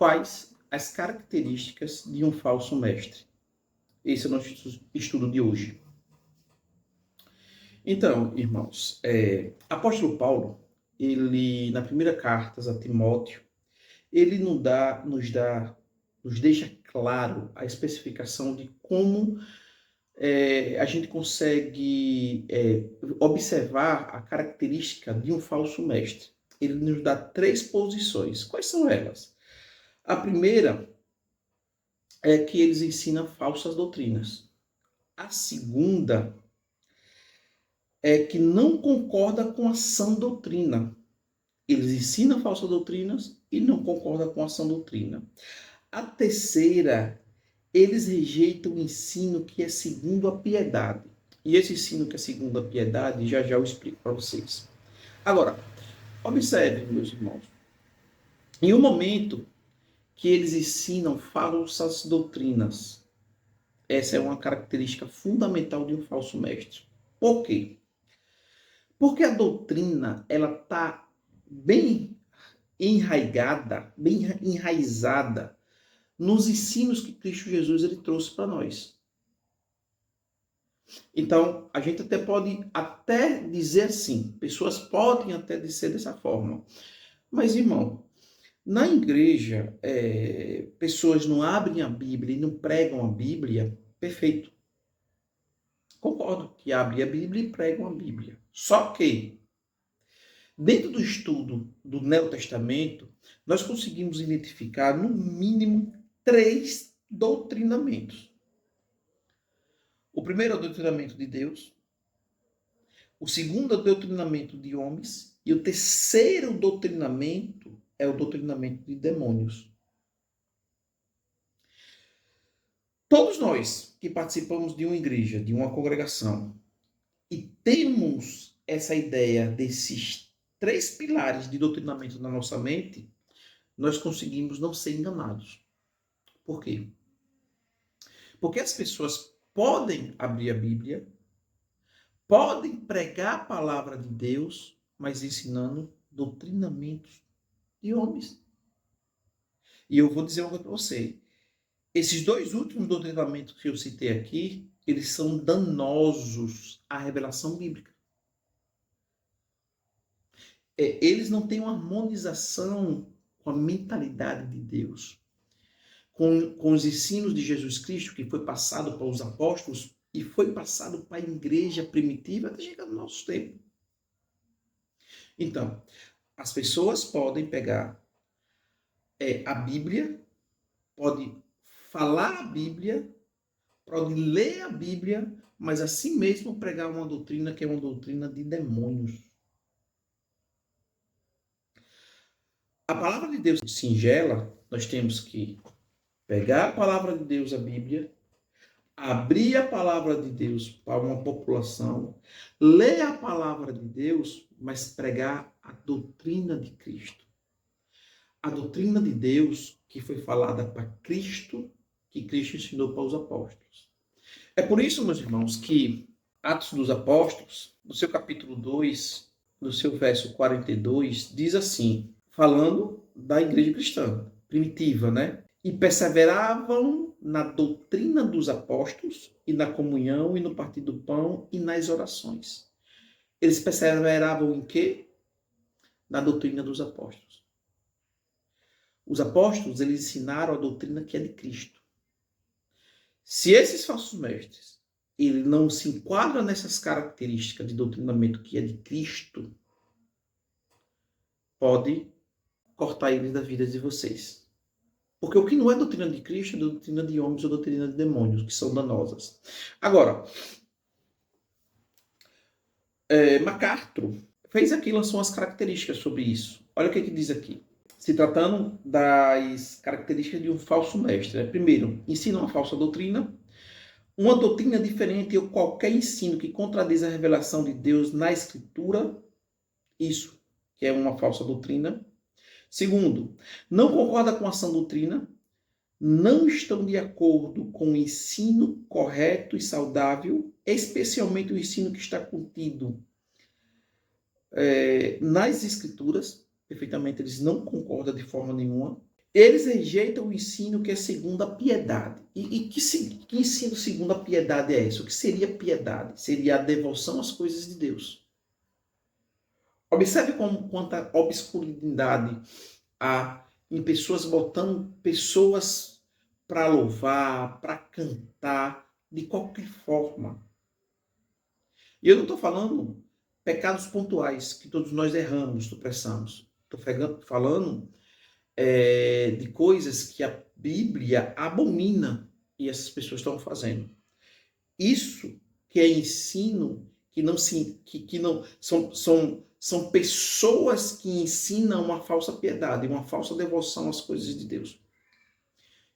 quais as características de um falso mestre. Esse é o nosso estudo de hoje. Então, irmãos, apóstolo Paulo, ele, na primeira carta a Timóteo, ele nos deixa claro a especificação de como a gente consegue observar a característica de um falso mestre. Ele nos dá 3 posições. Quais são elas? A primeira é que eles ensinam falsas doutrinas. A segunda é que não concorda com a sã doutrina. Eles ensinam falsas doutrinas e não concordam com a sã doutrina. A terceira, eles rejeitam o ensino que é segundo a piedade. E esse ensino que é segundo a piedade, já eu explico para vocês. Agora, observem, meus irmãos. Em um momento que eles ensinam falsas doutrinas, essa é uma característica fundamental de um falso mestre. Por quê? Porque a doutrina, ela está bem enraizada nos ensinos que Cristo Jesus ele trouxe para nós. Então, a gente pode até dizer assim, pessoas podem até dizer dessa forma, mas, irmão, na igreja, pessoas não abrem a Bíblia e não pregam a Bíblia, perfeito. Concordo que abrem a Bíblia e pregam a Bíblia. Só que, dentro do estudo do Novo Testamento, nós conseguimos identificar, no mínimo, 3 doutrinamentos. O primeiro é o doutrinamento de Deus, o segundo é o doutrinamento de homens, e o terceiro doutrinamento é o doutrinamento de demônios. Todos nós que participamos de uma igreja, de uma congregação, e temos essa ideia desses 3 pilares de doutrinamento na nossa mente, nós conseguimos não ser enganados. Por quê? Porque as pessoas podem abrir a Bíblia, podem pregar a palavra de Deus, mas ensinando doutrinamentos de homens. E eu vou dizer uma coisa para você. Esses 2 últimos doutrinamentos que eu citei aqui, eles são danosos à revelação bíblica. Eles não têm uma harmonização com a mentalidade de Deus, com os ensinos de Jesus Cristo, que foi passado para os apóstolos e foi passado para a igreja primitiva até chegar no nosso tempo. Então, as pessoas podem pegar a Bíblia, podem falar a Bíblia, podem ler a Bíblia, mas assim mesmo pregar uma doutrina que é uma doutrina de demônios. A palavra de Deus singela, nós temos que pegar a palavra de Deus, a Bíblia, abrir a palavra de Deus para uma população, ler a palavra de Deus, mas pregar a doutrina de Cristo. A doutrina de Deus que foi falada para Cristo, que Cristo ensinou para os apóstolos. É por isso, meus irmãos, que Atos dos Apóstolos, no seu capítulo 2, no seu verso 42, diz assim, falando da igreja cristã primitiva, né? E perseveravam na doutrina dos apóstolos, e na comunhão, e no partir do pão, e nas orações. Eles perseveravam em quê? Na doutrina dos apóstolos. Os apóstolos, eles ensinaram a doutrina que é de Cristo. Se esses falsos mestres, ele não se enquadram nessas características de doutrinamento que é de Cristo, pode cortar eles da vida de vocês. Porque o que não é doutrina de Cristo é doutrina de homens ou doutrina de demônios, que são danosas. Agora, MacArthur fez aqui, lançou umas características sobre isso. Olha o que diz aqui. Se tratando das características de um falso mestre. Primeiro, ensina uma falsa doutrina. Uma doutrina diferente ou qualquer ensino que contradiz a revelação de Deus na Escritura. Isso, que é uma falsa doutrina. Segundo, não concorda com a sã doutrina, não estão de acordo com o ensino correto e saudável, especialmente o ensino que está contido nas Escrituras. Perfeitamente, eles não concordam de forma nenhuma. Eles rejeitam o ensino que é segundo a piedade. E que ensino segundo a piedade é esse? O que seria piedade? Seria a devoção às coisas de Deus. Observe quanta obscuridade há em pessoas botando pessoas para louvar, para cantar, de qualquer forma. E eu não estou falando pecados pontuais, que todos nós erramos, tropeçamos. Estou falando de coisas que a Bíblia abomina e essas pessoas estão fazendo. Isso que é ensino que não se que não são pessoas que ensinam uma falsa piedade, uma falsa devoção às coisas de Deus.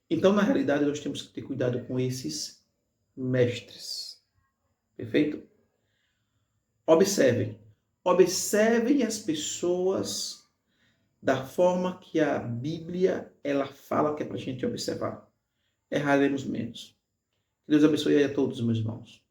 Então, na realidade, nós temos que ter cuidado com esses mestres. Perfeito? Observem. Observem as pessoas da forma que a Bíblia ela fala que é para a gente observar. Erraremos menos. Que Deus abençoe a todos, meus irmãos.